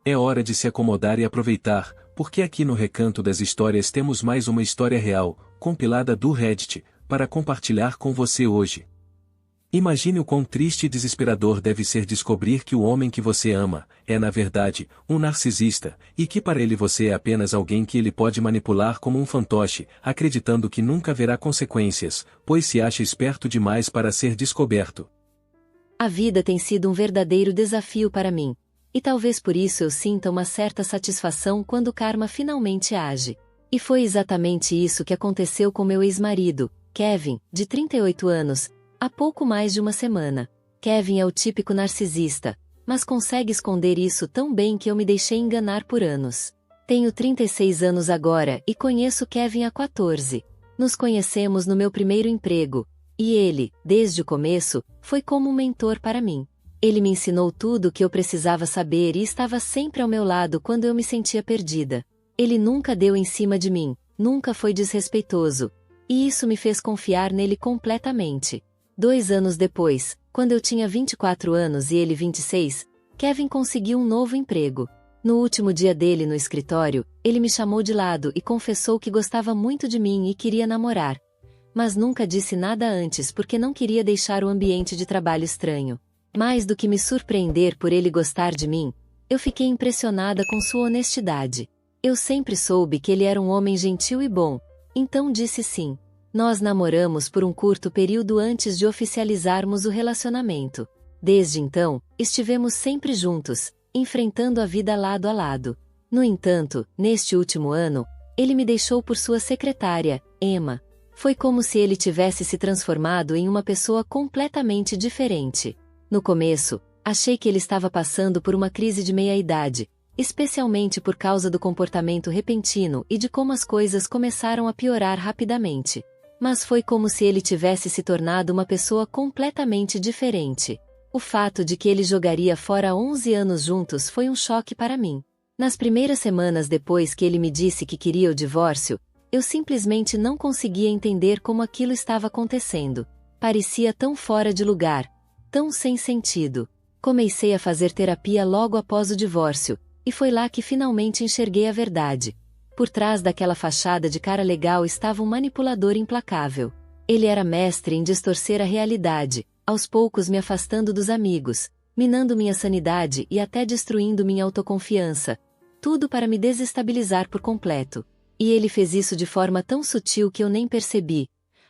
É hora de se acomodar e aproveitar, porque aqui no Recanto das Histórias temos mais uma história real, compilada do Reddit, para compartilhar com você hoje. Imagine o quão triste e desesperador deve ser descobrir que o homem que você ama é, na verdade, um narcisista, e que para ele você é apenas alguém que ele pode manipular como um fantoche, acreditando que nunca haverá consequências, pois se acha esperto demais para ser descoberto. A vida tem sido um verdadeiro desafio para mim. E talvez por isso eu sinta uma certa satisfação quando o karma finalmente age. E foi exatamente isso que aconteceu com meu ex-marido, Kevin, de 38 anos, há pouco mais de uma semana. Kevin é o típico narcisista, mas consegue esconder isso tão bem que eu me deixei enganar por anos. Tenho 36 anos agora e conheço Kevin há 14. Nos conhecemos no meu primeiro emprego, e ele, desde o começo, foi como um mentor para mim. Ele me ensinou tudo o que eu precisava saber e estava sempre ao meu lado quando eu me sentia perdida. Ele nunca deu em cima de mim, nunca foi desrespeitoso. E isso me fez confiar nele completamente. 2 anos depois, quando eu tinha 24 anos e ele 26, Kevin conseguiu um novo emprego. No último dia dele no escritório, ele me chamou de lado e confessou que gostava muito de mim e queria namorar. Mas nunca disse nada antes porque não queria deixar o ambiente de trabalho estranho. Mais do que me surpreender por ele gostar de mim, eu fiquei impressionada com sua honestidade. Eu sempre soube que ele era um homem gentil e bom, então disse sim. Nós namoramos por um curto período antes de oficializarmos o relacionamento. Desde então, estivemos sempre juntos, enfrentando a vida lado a lado. No entanto, neste último ano, ele me deixou por sua secretária, Emma. Foi como se ele tivesse se transformado em uma pessoa completamente diferente. No começo, achei que ele estava passando por uma crise de meia-idade, especialmente por causa do comportamento repentino e de como as coisas começaram a piorar rapidamente. Mas foi como se ele tivesse se tornado uma pessoa completamente diferente. O fato de que ele jogaria fora 11 anos juntos foi um choque para mim. Nas primeiras semanas depois que ele me disse que queria o divórcio, eu simplesmente não conseguia entender como aquilo estava acontecendo. Parecia tão fora de lugar, tão sem sentido. Comecei a fazer terapia logo após o divórcio, e foi lá que finalmente enxerguei a verdade. Por trás daquela fachada de cara legal estava um manipulador implacável. Ele era mestre em distorcer a realidade, aos poucos me afastando dos amigos, minando minha sanidade e até destruindo minha autoconfiança. Tudo para me desestabilizar por completo. E ele fez isso de forma tão sutil que eu nem percebi,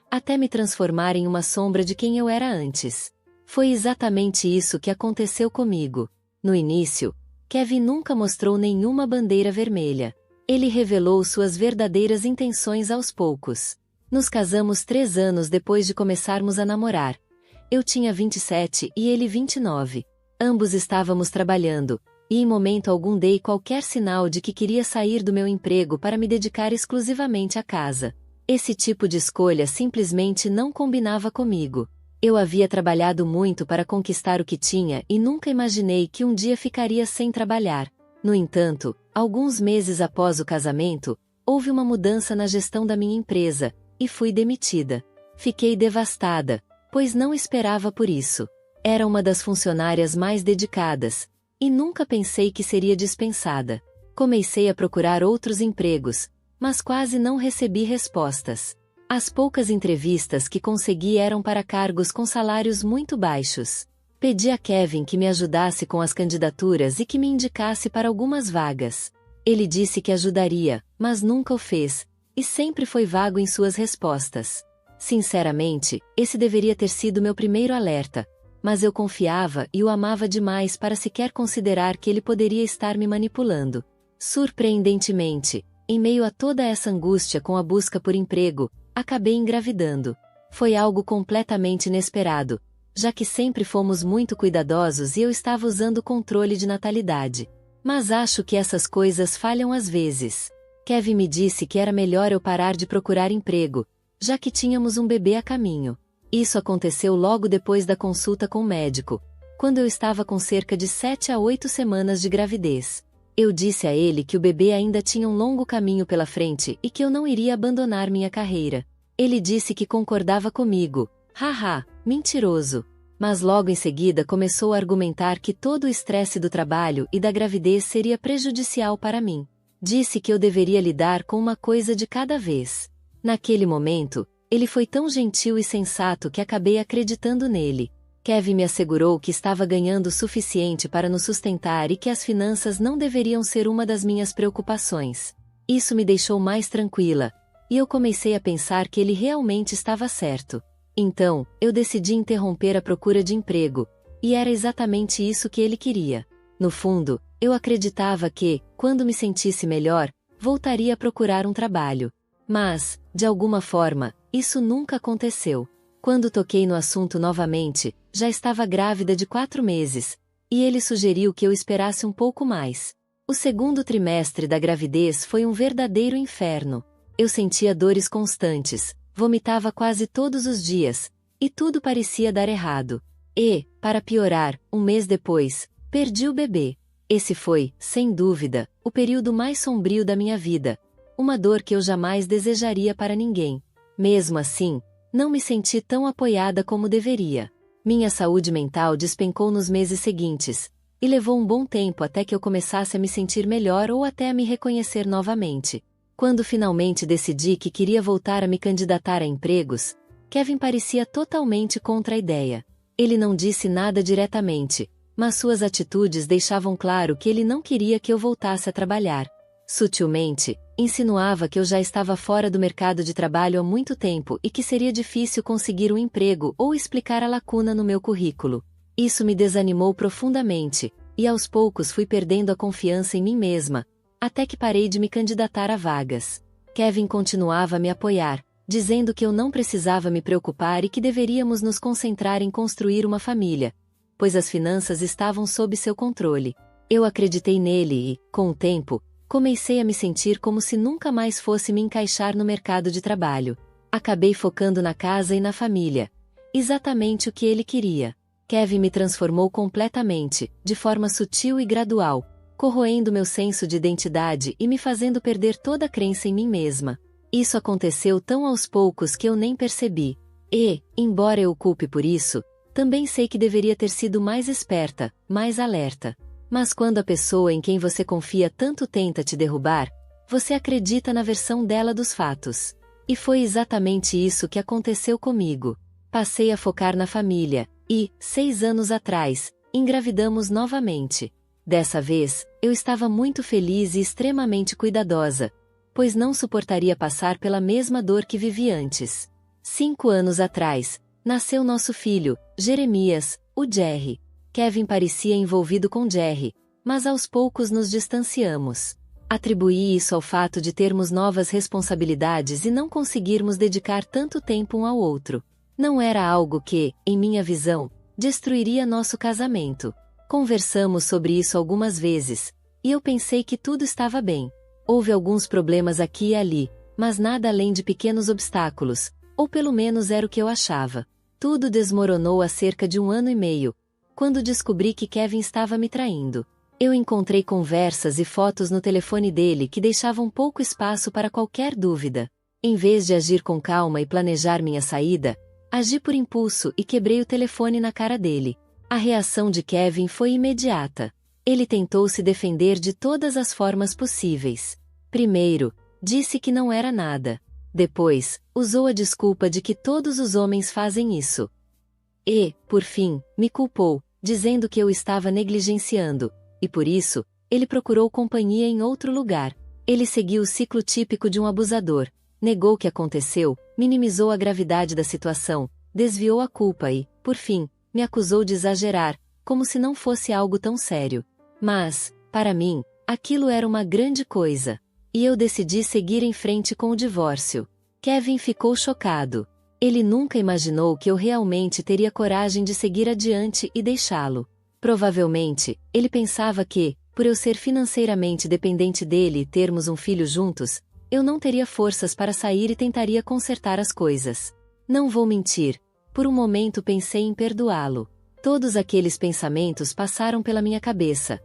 até me transformar em uma sombra de quem eu era antes. Foi exatamente isso que aconteceu comigo. No início, Kevin nunca mostrou nenhuma bandeira vermelha. Ele revelou suas verdadeiras intenções aos poucos. Nos casamos 3 anos depois de começarmos a namorar. Eu tinha 27 e ele 29. Ambos estávamos trabalhando, e em momento algum dei qualquer sinal de que queria sair do meu emprego para me dedicar exclusivamente à casa. Esse tipo de escolha simplesmente não combinava comigo. Eu havia trabalhado muito para conquistar o que tinha e nunca imaginei que um dia ficaria sem trabalhar. No entanto, alguns meses após o casamento, houve uma mudança na gestão da minha empresa, e fui demitida. Fiquei devastada, pois não esperava por isso. Era uma das funcionárias mais dedicadas, e nunca pensei que seria dispensada. Comecei a procurar outros empregos, mas quase não recebi respostas. As poucas entrevistas que consegui eram para cargos com salários muito baixos. Pedi a Kevin que me ajudasse com as candidaturas e que me indicasse para algumas vagas. Ele disse que ajudaria, mas nunca o fez, e sempre foi vago em suas respostas. Sinceramente, esse deveria ter sido meu primeiro alerta, mas eu confiava e o amava demais para sequer considerar que ele poderia estar me manipulando. Surpreendentemente, em meio a toda essa angústia com a busca por emprego, acabei engravidando. Foi algo completamente inesperado, já que sempre fomos muito cuidadosos e eu estava usando o controle de natalidade. Mas acho que essas coisas falham às vezes. Kevin me disse que era melhor eu parar de procurar emprego, já que tínhamos um bebê a caminho. Isso aconteceu logo depois da consulta com o médico, quando eu estava com cerca de 7 a 8 semanas de gravidez. Eu disse a ele que o bebê ainda tinha um longo caminho pela frente e que eu não iria abandonar minha carreira. Ele disse que concordava comigo. Haha, mentiroso. mas logo em seguida começou a argumentar que todo o estresse do trabalho e da gravidez seria prejudicial para mim. Disse que eu deveria lidar com uma coisa de cada vez. Naquele momento, ele foi tão gentil e sensato que acabei acreditando nele. Kevin me assegurou que estava ganhando o suficiente para nos sustentar e que as finanças não deveriam ser uma das minhas preocupações. Isso me deixou mais tranquila, e eu comecei a pensar que ele realmente estava certo. Então, eu decidi interromper a procura de emprego, e era exatamente isso que ele queria. No fundo, eu acreditava que, quando me sentisse melhor, voltaria a procurar um trabalho. Mas, de alguma forma, isso nunca aconteceu. Quando toquei no assunto novamente, já estava grávida de 4 meses, e ele sugeriu que eu esperasse um pouco mais. O segundo trimestre da gravidez foi um verdadeiro inferno. Eu sentia dores constantes, vomitava quase todos os dias, e tudo parecia dar errado. E, para piorar, um mês depois, perdi o bebê. Esse foi, sem dúvida, o período mais sombrio da minha vida. Uma dor que eu jamais desejaria para ninguém. Mesmo assim, não me senti tão apoiada como deveria. Minha saúde mental despencou nos meses seguintes, e levou um bom tempo até que eu começasse a me sentir melhor ou até a me reconhecer novamente. Quando finalmente decidi que queria voltar a me candidatar a empregos, Kevin parecia totalmente contra a ideia. Ele não disse nada diretamente, mas suas atitudes deixavam claro que ele não queria que eu voltasse a trabalhar. Sutilmente, insinuava que eu já estava fora do mercado de trabalho há muito tempo e que seria difícil conseguir um emprego ou explicar a lacuna no meu currículo. Isso me desanimou profundamente, e aos poucos fui perdendo a confiança em mim mesma, até que parei de me candidatar a vagas. Kevin continuava a me apoiar, dizendo que eu não precisava me preocupar e que deveríamos nos concentrar em construir uma família, pois as finanças estavam sob seu controle. Eu acreditei nele e, com o tempo, comecei a me sentir como se nunca mais fosse me encaixar no mercado de trabalho. Acabei focando na casa e na família. Exatamente o que ele queria. Kevin me transformou completamente, de forma sutil e gradual, corroendo meu senso de identidade e me fazendo perder toda a crença em mim mesma. Isso aconteceu tão aos poucos que eu nem percebi. E, embora eu o culpe por isso, também sei que deveria ter sido mais esperta, mais alerta. Mas quando a pessoa em quem você confia tanto tenta te derrubar, você acredita na versão dela dos fatos. E foi exatamente isso que aconteceu comigo. Passei a focar na família, e, 6 anos atrás, engravidamos novamente. Dessa vez, eu estava muito feliz e extremamente cuidadosa, pois não suportaria passar pela mesma dor que vivi antes. 5 anos atrás, nasceu nosso filho, Jeremias, o Jerry. Kevin parecia envolvido com Jerry, mas aos poucos nos distanciamos. Atribuí isso ao fato de termos novas responsabilidades e não conseguirmos dedicar tanto tempo um ao outro. Não era algo que, em minha visão, destruiria nosso casamento. Conversamos sobre isso algumas vezes, e eu pensei que tudo estava bem. Houve alguns problemas aqui e ali, mas nada além de pequenos obstáculos, ou pelo menos era o que eu achava. Tudo desmoronou há cerca de 1 ano e meio, quando descobri que Kevin estava me traindo. Eu encontrei conversas e fotos no telefone dele que deixavam pouco espaço para qualquer dúvida. Em vez de agir com calma e planejar minha saída, agi por impulso e quebrei o telefone na cara dele. A reação de Kevin foi imediata. Ele tentou se defender de todas as formas possíveis. Primeiro, disse que não era nada. Depois, usou a desculpa de que todos os homens fazem isso. E, por fim, me culpou, dizendo que eu estava negligenciando, e por isso, ele procurou companhia em outro lugar. Ele seguiu o ciclo típico de um abusador, negou o que aconteceu, minimizou a gravidade da situação, desviou a culpa e, por fim, me acusou de exagerar, como se não fosse algo tão sério. Mas, para mim, aquilo era uma grande coisa. E eu decidi seguir em frente com o divórcio. Kevin ficou chocado. Ele nunca imaginou que eu realmente teria coragem de seguir adiante e deixá-lo. Provavelmente, ele pensava que, por eu ser financeiramente dependente dele e termos um filho juntos, eu não teria forças para sair e tentaria consertar as coisas. Não vou mentir, por um momento pensei em perdoá-lo. Todos aqueles pensamentos passaram pela minha cabeça.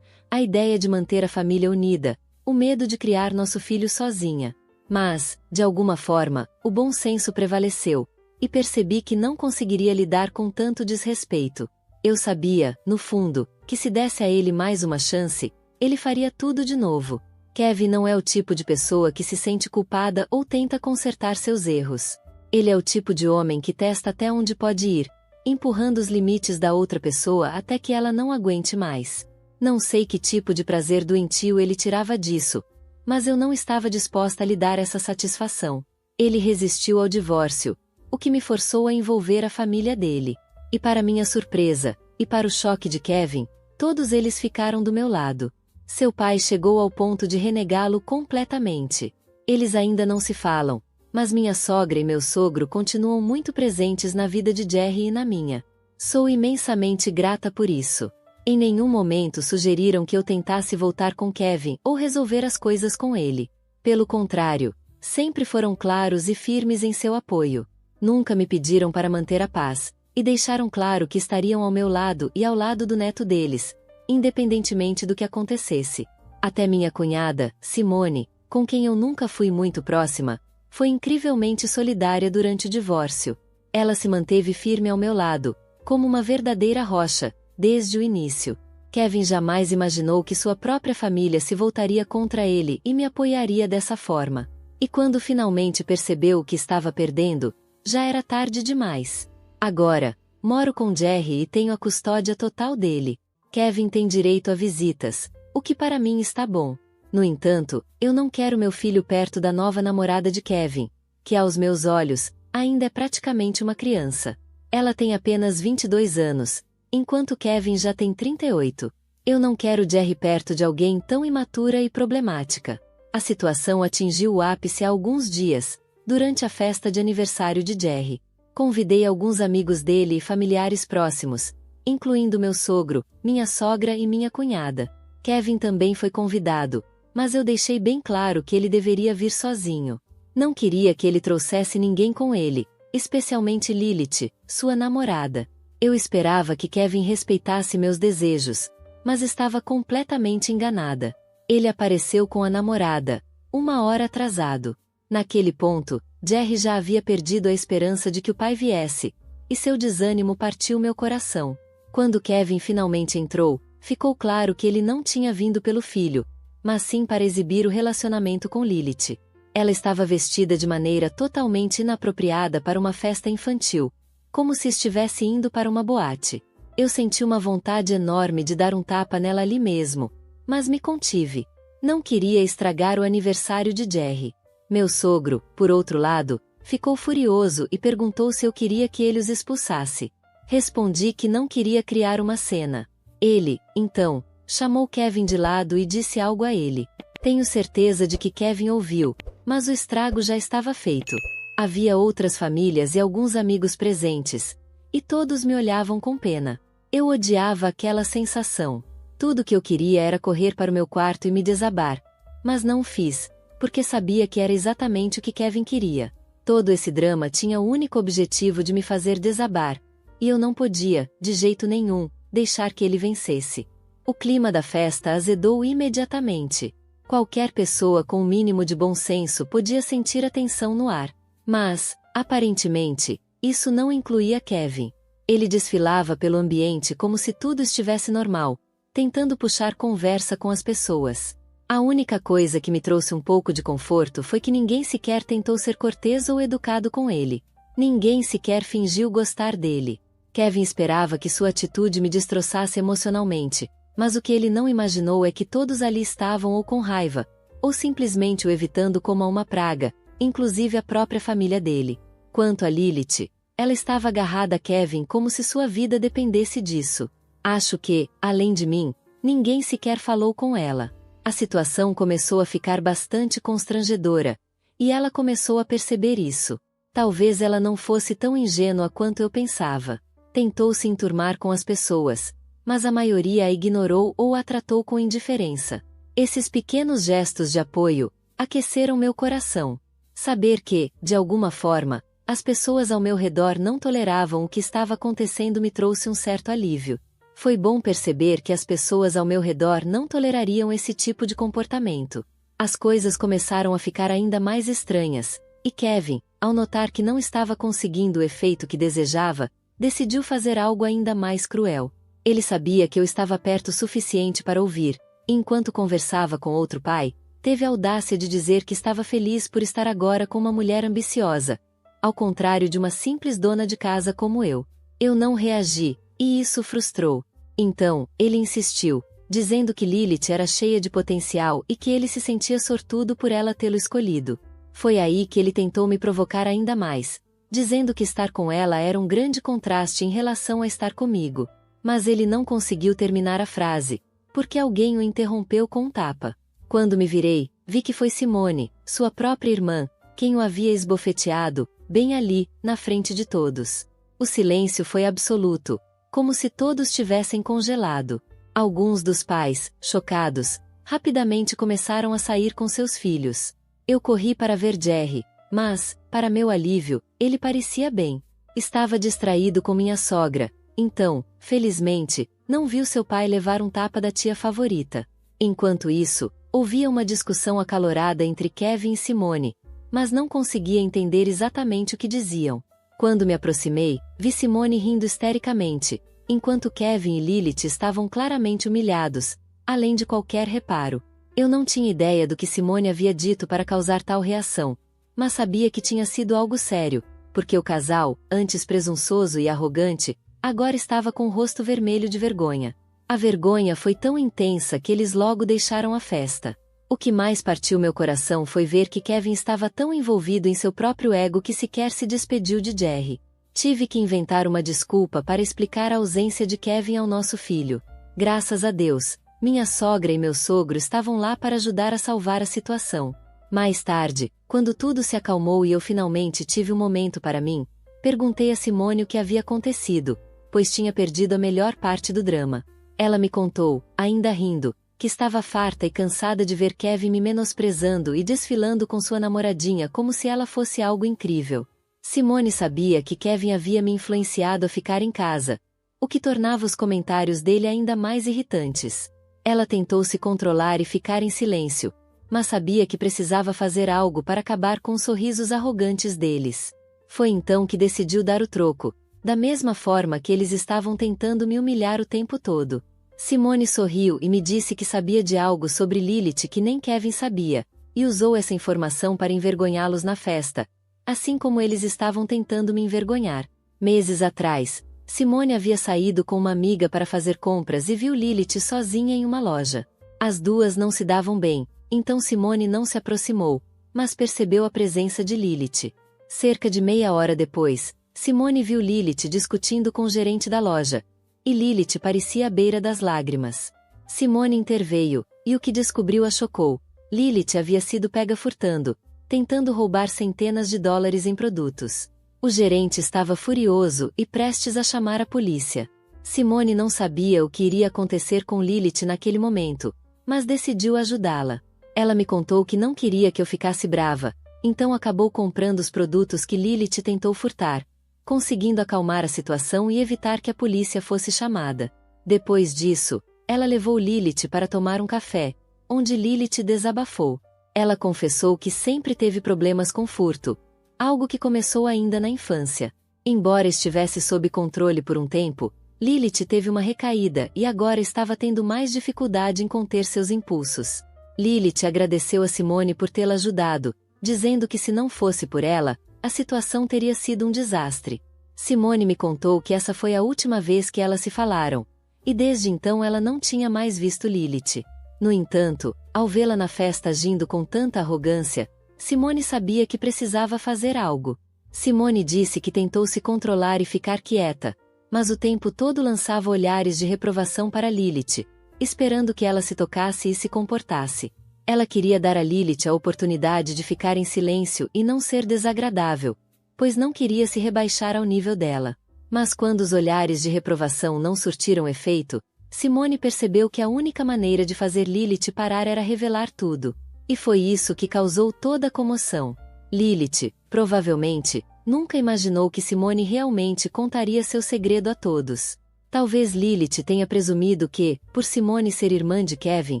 A ideia de manter a família unida, o medo de criar nosso filho sozinha. Mas, de alguma forma, o bom senso prevaleceu, e percebi que não conseguiria lidar com tanto desrespeito. Eu sabia, no fundo, que se desse a ele mais uma chance, ele faria tudo de novo. Kevin não é o tipo de pessoa que se sente culpada ou tenta consertar seus erros. Ele é o tipo de homem que testa até onde pode ir, empurrando os limites da outra pessoa até que ela não aguente mais. Não sei que tipo de prazer doentio ele tirava disso, mas eu não estava disposta a lhe dar essa satisfação. Ele resistiu ao divórcio, o que me forçou a envolver a família dele. E para minha surpresa, e para o choque de Kevin, todos eles ficaram do meu lado. Seu pai chegou ao ponto de renegá-lo completamente. Eles ainda não se falam, mas minha sogra e meu sogro continuam muito presentes na vida de Jerry e na minha. Sou imensamente grata por isso. Em nenhum momento sugeriram que eu tentasse voltar com Kevin ou resolver as coisas com ele. Pelo contrário, sempre foram claros e firmes em seu apoio. Nunca me pediram para manter a paz, e deixaram claro que estariam ao meu lado e ao lado do neto deles, independentemente do que acontecesse. Até minha cunhada, Simone, com quem eu nunca fui muito próxima, foi incrivelmente solidária durante o divórcio. Ela se manteve firme ao meu lado, como uma verdadeira rocha, desde o início. Kevin jamais imaginou que sua própria família se voltaria contra ele e me apoiaria dessa forma. E quando finalmente percebeu o que estava perdendo, já era tarde demais. Agora, moro com Jerry e tenho a custódia total dele. Kevin tem direito a visitas, o que para mim está bom. No entanto, eu não quero meu filho perto da nova namorada de Kevin, que aos meus olhos, ainda é praticamente uma criança. Ela tem apenas 22 anos, enquanto Kevin já tem 38. Eu não quero Jerry perto de alguém tão imatura e problemática. A situação atingiu o ápice há alguns dias, durante a festa de aniversário de Jerry. Convidei alguns amigos dele e familiares próximos, incluindo meu sogro, minha sogra e minha cunhada. Kevin também foi convidado, mas eu deixei bem claro que ele deveria vir sozinho. Não queria que ele trouxesse ninguém com ele, especialmente Lilith, sua namorada. Eu esperava que Kevin respeitasse meus desejos, mas estava completamente enganada. Ele apareceu com a namorada, 1 hora atrasado. Naquele ponto, Jerry já havia perdido a esperança de que o pai viesse, e seu desânimo partiu meu coração. Quando Kevin finalmente entrou, ficou claro que ele não tinha vindo pelo filho, mas sim para exibir o relacionamento com Lilith. Ela estava vestida de maneira totalmente inapropriada para uma festa infantil, como se estivesse indo para uma boate. Eu senti uma vontade enorme de dar um tapa nela ali mesmo, mas me contive. Não queria estragar o aniversário de Jerry. Meu sogro, por outro lado, ficou furioso e perguntou se eu queria que ele os expulsasse. Respondi que não queria criar uma cena. Ele, então, chamou Kevin de lado e disse algo a ele. Tenho certeza de que Kevin ouviu, mas o estrago já estava feito. Havia outras famílias e alguns amigos presentes, e todos me olhavam com pena. Eu odiava aquela sensação. Tudo que eu queria era correr para o meu quarto e me desabar, mas não o fiz, porque sabia que era exatamente o que Kevin queria. Todo esse drama tinha o único objetivo de me fazer desabar, e eu não podia, de jeito nenhum, deixar que ele vencesse. O clima da festa azedou imediatamente. Qualquer pessoa com o mínimo de bom senso podia sentir a tensão no ar. Mas, aparentemente, isso não incluía Kevin. Ele desfilava pelo ambiente como se tudo estivesse normal, tentando puxar conversa com as pessoas. A única coisa que me trouxe um pouco de conforto foi que ninguém sequer tentou ser cortês ou educado com ele. Ninguém sequer fingiu gostar dele. Kevin esperava que sua atitude me destroçasse emocionalmente, mas o que ele não imaginou é que todos ali estavam ou com raiva, ou simplesmente o evitando como a uma praga, inclusive a própria família dele. Quanto a Lilith, ela estava agarrada a Kevin como se sua vida dependesse disso. Acho que, além de mim, ninguém sequer falou com ela. A situação começou a ficar bastante constrangedora, e ela começou a perceber isso. Talvez ela não fosse tão ingênua quanto eu pensava. Tentou se enturmar com as pessoas, mas a maioria a ignorou ou a tratou com indiferença. Esses pequenos gestos de apoio aqueceram meu coração. Saber que, de alguma forma, as pessoas ao meu redor não toleravam o que estava acontecendo me trouxe um certo alívio. Foi bom perceber que as pessoas ao meu redor não tolerariam esse tipo de comportamento. As coisas começaram a ficar ainda mais estranhas, e Kevin, ao notar que não estava conseguindo o efeito que desejava, decidiu fazer algo ainda mais cruel. Ele sabia que eu estava perto o suficiente para ouvir, e enquanto conversava com outro pai, teve a audácia de dizer que estava feliz por estar agora com uma mulher ambiciosa, ao contrário de uma simples dona de casa como eu. Eu não reagi, e isso frustrou. Então, ele insistiu, dizendo que Lilith era cheia de potencial e que ele se sentia sortudo por ela tê-lo escolhido. Foi aí que ele tentou me provocar ainda mais, dizendo que estar com ela era um grande contraste em relação a estar comigo. Mas ele não conseguiu terminar a frase, porque alguém o interrompeu com um tapa. Quando me virei, vi que foi Simone, sua própria irmã, quem o havia esbofeteado, bem ali, na frente de todos. O silêncio foi absoluto, como se todos tivessem congelado. Alguns dos pais, chocados, rapidamente começaram a sair com seus filhos. Eu corri para ver Jerry, mas, para meu alívio, ele parecia bem. Estava distraído com minha sogra, então, felizmente, não viu seu pai levar um tapa da tia favorita. Enquanto isso, ouvia uma discussão acalorada entre Kevin e Simone, mas não conseguia entender exatamente o que diziam. Quando me aproximei, vi Simone rindo histericamente, enquanto Kevin e Lilith estavam claramente humilhados, além de qualquer reparo. Eu não tinha ideia do que Simone havia dito para causar tal reação, mas sabia que tinha sido algo sério, porque o casal, antes presunçoso e arrogante, agora estava com o rosto vermelho de vergonha. A vergonha foi tão intensa que eles logo deixaram a festa. O que mais partiu meu coração foi ver que Kevin estava tão envolvido em seu próprio ego que sequer se despediu de Jerry. Tive que inventar uma desculpa para explicar a ausência de Kevin ao nosso filho. Graças a Deus, minha sogra e meu sogro estavam lá para ajudar a salvar a situação. Mais tarde, quando tudo se acalmou e eu finalmente tive um momento para mim, perguntei a Simone o que havia acontecido, pois tinha perdido a melhor parte do drama. Ela me contou, ainda rindo, que estava farta e cansada de ver Kevin me menosprezando e desfilando com sua namoradinha como se ela fosse algo incrível. Simone sabia que Kevin havia me influenciado a ficar em casa, o que tornava os comentários dele ainda mais irritantes. Ela tentou se controlar e ficar em silêncio, mas sabia que precisava fazer algo para acabar com os sorrisos arrogantes deles. Foi então que decidiu dar o troco, da mesma forma que eles estavam tentando me humilhar o tempo todo. Simone sorriu e me disse que sabia de algo sobre Lilith que nem Kevin sabia, e usou essa informação para envergonhá-los na festa, assim como eles estavam tentando me envergonhar. Meses atrás, Simone havia saído com uma amiga para fazer compras e viu Lilith sozinha em uma loja. As duas não se davam bem, então Simone não se aproximou, mas percebeu a presença de Lilith. Cerca de meia hora depois, Simone viu Lilith discutindo com o gerente da loja, e Lilith parecia à beira das lágrimas. Simone interveio, e o que descobriu a chocou. Lilith havia sido pega furtando, tentando roubar centenas de dólares em produtos. O gerente estava furioso e prestes a chamar a polícia. Simone não sabia o que iria acontecer com Lilith naquele momento, mas decidiu ajudá-la. Ela me contou que não queria que eu ficasse brava, então acabou comprando os produtos que Lilith tentou furtar, conseguindo acalmar a situação e evitar que a polícia fosse chamada. Depois disso, ela levou Lilith para tomar um café, onde Lilith desabafou. Ela confessou que sempre teve problemas com furto, algo que começou ainda na infância. Embora estivesse sob controle por um tempo, Lilith teve uma recaída e agora estava tendo mais dificuldade em conter seus impulsos. Lilith agradeceu a Simone por tê-la ajudado, dizendo que se não fosse por ela, a situação teria sido um desastre. Simone me contou que essa foi a última vez que elas se falaram, e desde então ela não tinha mais visto Lilith. No entanto, ao vê-la na festa agindo com tanta arrogância, Simone sabia que precisava fazer algo. Simone disse que tentou se controlar e ficar quieta, mas o tempo todo lançava olhares de reprovação para Lilith, esperando que ela se tocasse e se comportasse. Ela queria dar a Lilith a oportunidade de ficar em silêncio e não ser desagradável, pois não queria se rebaixar ao nível dela. Mas quando os olhares de reprovação não surtiram efeito, Simone percebeu que a única maneira de fazer Lilith parar era revelar tudo. E foi isso que causou toda a comoção. Lilith, provavelmente, nunca imaginou que Simone realmente contaria seu segredo a todos. Talvez Lilith tenha presumido que, por Simone ser irmã de Kevin,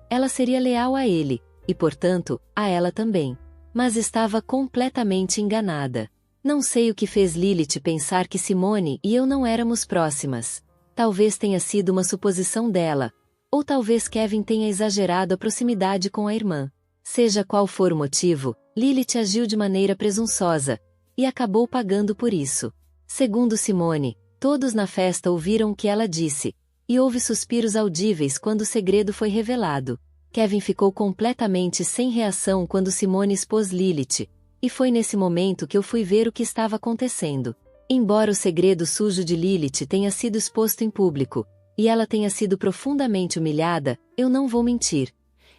ela seria leal a ele, e portanto, a ela também. Mas estava completamente enganada. Não sei o que fez Lilith pensar que Simone e eu não éramos próximas. Talvez tenha sido uma suposição dela. Ou talvez Kevin tenha exagerado a proximidade com a irmã. Seja qual for o motivo, Lilith agiu de maneira presunçosa. E acabou pagando por isso. Segundo Simone, todos na festa ouviram o que ela disse. E houve suspiros audíveis quando o segredo foi revelado. Kevin ficou completamente sem reação quando Simone expôs Lilith. E foi nesse momento que eu fui ver o que estava acontecendo. Embora o segredo sujo de Lilith tenha sido exposto em público, e ela tenha sido profundamente humilhada, eu não vou mentir.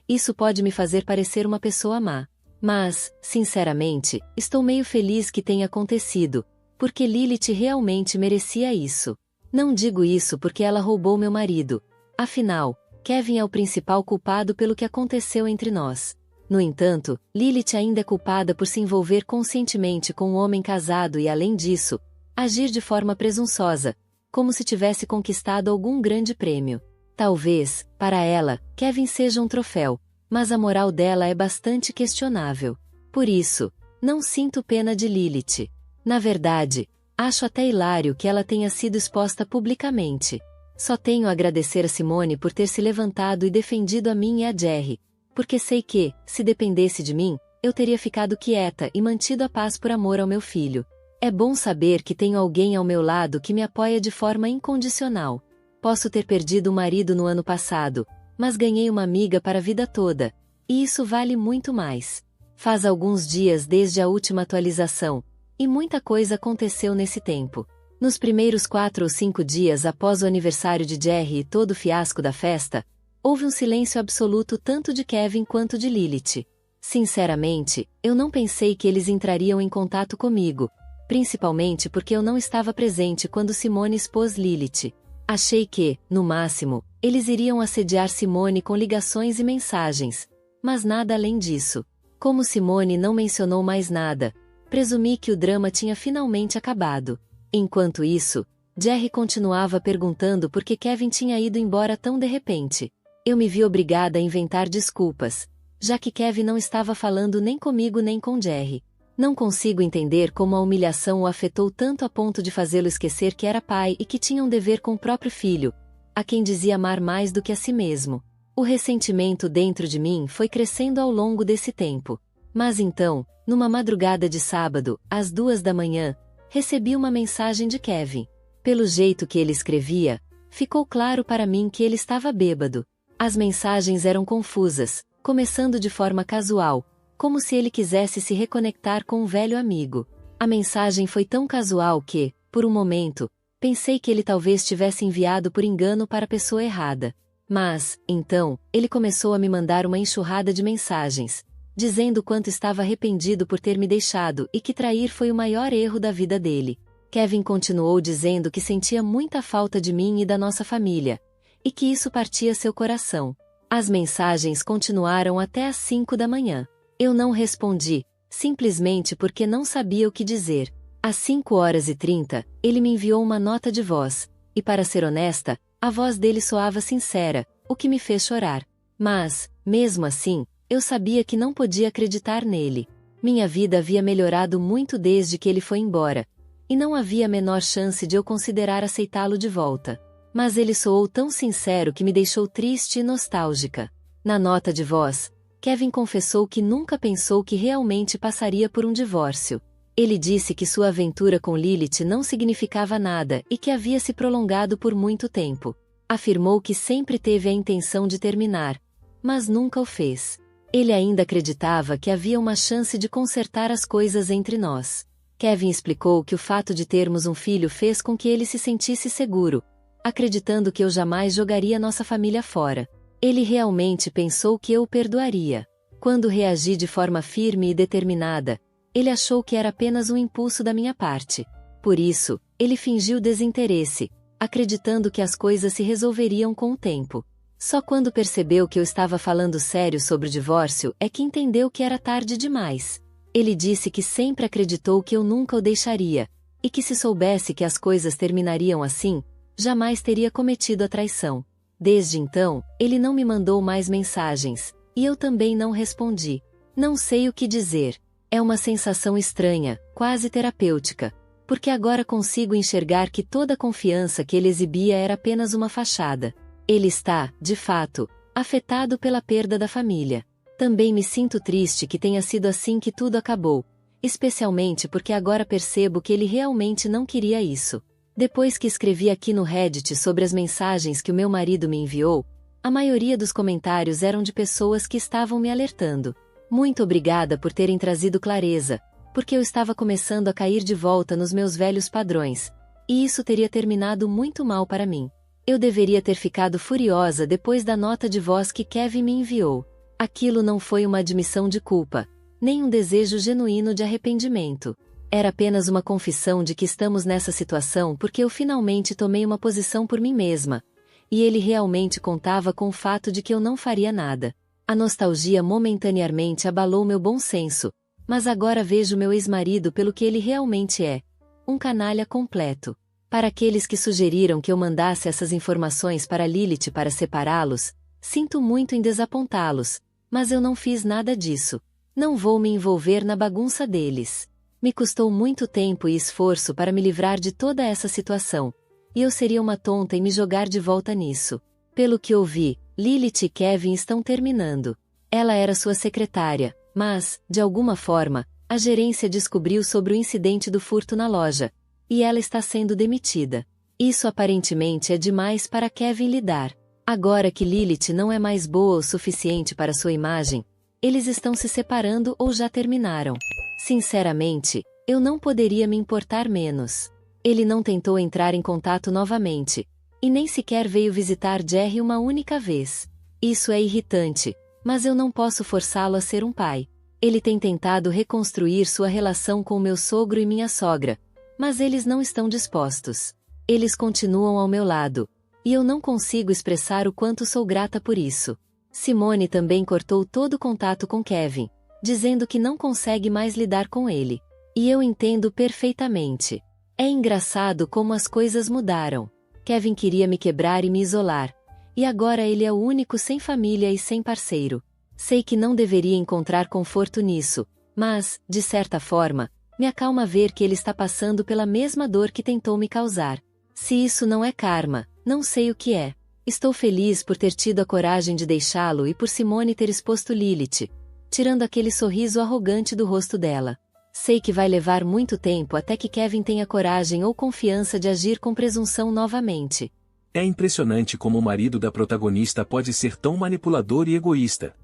Isso pode me fazer parecer uma pessoa má. Mas, sinceramente, estou meio feliz que tenha acontecido, porque Lilith realmente merecia isso. Não digo isso porque ela roubou meu marido. Afinal, Kevin é o principal culpado pelo que aconteceu entre nós. No entanto, Lilith ainda é culpada por se envolver conscientemente com um homem casado e, além disso, agir de forma presunçosa, como se tivesse conquistado algum grande prêmio. Talvez, para ela, Kevin seja um troféu, mas a moral dela é bastante questionável. Por isso, não sinto pena de Lilith. Na verdade, acho até hilário que ela tenha sido exposta publicamente. Só tenho a agradecer a Simone por ter se levantado e defendido a mim e a Jerry, porque sei que, se dependesse de mim, eu teria ficado quieta e mantido a paz por amor ao meu filho. É bom saber que tenho alguém ao meu lado que me apoia de forma incondicional. Posso ter perdido um marido no ano passado, mas ganhei uma amiga para a vida toda, e isso vale muito mais. Faz alguns dias desde a última atualização, e muita coisa aconteceu nesse tempo. Nos primeiros 4 ou 5 dias após o aniversário de Jerry e todo o fiasco da festa, houve um silêncio absoluto tanto de Kevin quanto de Lilith. Sinceramente, eu não pensei que eles entrariam em contato comigo, principalmente porque eu não estava presente quando Simone expôs Lilith. Achei que, no máximo, eles iriam assediar Simone com ligações e mensagens, mas nada além disso. Como Simone não mencionou mais nada, presumi que o drama tinha finalmente acabado. Enquanto isso, Jerry continuava perguntando por que Kevin tinha ido embora tão de repente. Eu me vi obrigada a inventar desculpas, já que Kevin não estava falando nem comigo nem com Jerry. Não consigo entender como a humilhação o afetou tanto a ponto de fazê-lo esquecer que era pai e que tinha um dever com o próprio filho, a quem dizia amar mais do que a si mesmo. O ressentimento dentro de mim foi crescendo ao longo desse tempo. Mas então, numa madrugada de sábado, às 2 da manhã, recebi uma mensagem de Kevin. Pelo jeito que ele escrevia, ficou claro para mim que ele estava bêbado. As mensagens eram confusas, começando de forma casual, como se ele quisesse se reconectar com um velho amigo. A mensagem foi tão casual que, por um momento, pensei que ele talvez tivesse enviado por engano para a pessoa errada. Mas, então, ele começou a me mandar uma enxurrada de mensagens, dizendo quanto estava arrependido por ter me deixado e que trair foi o maior erro da vida dele. Kevin continuou dizendo que sentia muita falta de mim e da nossa família, e que isso partia seu coração. As mensagens continuaram até às 5 da manhã. Eu não respondi, simplesmente porque não sabia o que dizer. Às 5h30, ele me enviou uma nota de voz, e para ser honesta, a voz dele soava sincera, o que me fez chorar. Mas, mesmo assim, eu sabia que não podia acreditar nele. Minha vida havia melhorado muito desde que ele foi embora, e não havia a menor chance de eu considerar aceitá-lo de volta. Mas ele soou tão sincero que me deixou triste e nostálgica. Na nota de voz, Kevin confessou que nunca pensou que realmente passaria por um divórcio. Ele disse que sua aventura com Lilith não significava nada e que havia se prolongado por muito tempo. Afirmou que sempre teve a intenção de terminar, mas nunca o fez. Ele ainda acreditava que havia uma chance de consertar as coisas entre nós. Kevin explicou que o fato de termos um filho fez com que ele se sentisse seguro, acreditando que eu jamais jogaria nossa família fora. Ele realmente pensou que eu o perdoaria. Quando reagi de forma firme e determinada, ele achou que era apenas um impulso da minha parte. Por isso, ele fingiu desinteresse, acreditando que as coisas se resolveriam com o tempo. Só quando percebeu que eu estava falando sério sobre o divórcio é que entendeu que era tarde demais. Ele disse que sempre acreditou que eu nunca o deixaria, e que se soubesse que as coisas terminariam assim, jamais teria cometido a traição. Desde então, ele não me mandou mais mensagens, e eu também não respondi. Não sei o que dizer. É uma sensação estranha, quase terapêutica, porque agora consigo enxergar que toda a confiança que ele exibia era apenas uma fachada. Ele está, de fato, afetado pela perda da família. Também me sinto triste que tenha sido assim que tudo acabou, especialmente porque agora percebo que ele realmente não queria isso. Depois que escrevi aqui no Reddit sobre as mensagens que o meu marido me enviou, a maioria dos comentários eram de pessoas que estavam me alertando. Muito obrigada por terem trazido clareza, porque eu estava começando a cair de volta nos meus velhos padrões, e isso teria terminado muito mal para mim. Eu deveria ter ficado furiosa depois da nota de voz que Kevin me enviou. Aquilo não foi uma admissão de culpa, nem um desejo genuíno de arrependimento. Era apenas uma confissão de que estamos nessa situação porque eu finalmente tomei uma posição por mim mesma, e ele realmente contava com o fato de que eu não faria nada. A nostalgia momentaneamente abalou meu bom senso, mas agora vejo meu ex-marido pelo que ele realmente é: um canalha completo. Para aqueles que sugeriram que eu mandasse essas informações para Lilith para separá-los, sinto muito em desapontá-los, mas eu não fiz nada disso. Não vou me envolver na bagunça deles. Me custou muito tempo e esforço para me livrar de toda essa situação, e eu seria uma tonta em me jogar de volta nisso. Pelo que ouvi, Lilith e Kevin estão terminando. Ela era sua secretária, mas, de alguma forma, a gerência descobriu sobre o incidente do furto na loja, e ela está sendo demitida. Isso aparentemente é demais para Kevin lidar. Agora que Lilith não é mais boa o suficiente para sua imagem, eles estão se separando ou já terminaram. Sinceramente, eu não poderia me importar menos. Ele não tentou entrar em contato novamente, e nem sequer veio visitar Jerry uma única vez. Isso é irritante, mas eu não posso forçá-lo a ser um pai. Ele tem tentado reconstruir sua relação com meu sogro e minha sogra, mas eles não estão dispostos. Eles continuam ao meu lado, e eu não consigo expressar o quanto sou grata por isso. Simone também cortou todo o contato com Kevin, dizendo que não consegue mais lidar com ele. E eu entendo perfeitamente. É engraçado como as coisas mudaram. Kevin queria me quebrar e me isolar, e agora ele é o único sem família e sem parceiro. Sei que não deveria encontrar conforto nisso, mas, de certa forma, me acalma ver que ele está passando pela mesma dor que tentou me causar. Se isso não é karma, não sei o que é. Estou feliz por ter tido a coragem de deixá-lo e por Simone ter exposto Lilith, tirando aquele sorriso arrogante do rosto dela. Sei que vai levar muito tempo até que Kevin tenha coragem ou confiança de agir com presunção novamente. É impressionante como o marido da protagonista pode ser tão manipulador e egoísta.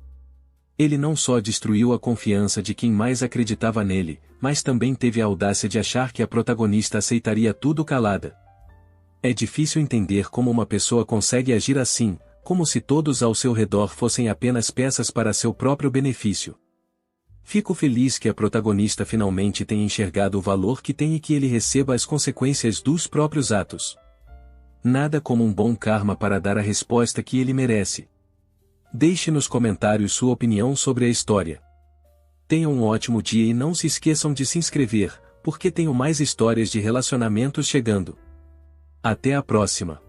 Ele não só destruiu a confiança de quem mais acreditava nele, mas também teve a audácia de achar que a protagonista aceitaria tudo calada. É difícil entender como uma pessoa consegue agir assim, como se todos ao seu redor fossem apenas peças para seu próprio benefício. Fico feliz que a protagonista finalmente tenha enxergado o valor que tem e que ele receba as consequências dos próprios atos. Nada como um bom karma para dar a resposta que ele merece. Deixe nos comentários sua opinião sobre a história. Tenham um ótimo dia e não se esqueçam de se inscrever, porque tenho mais histórias de relacionamentos chegando. Até a próxima!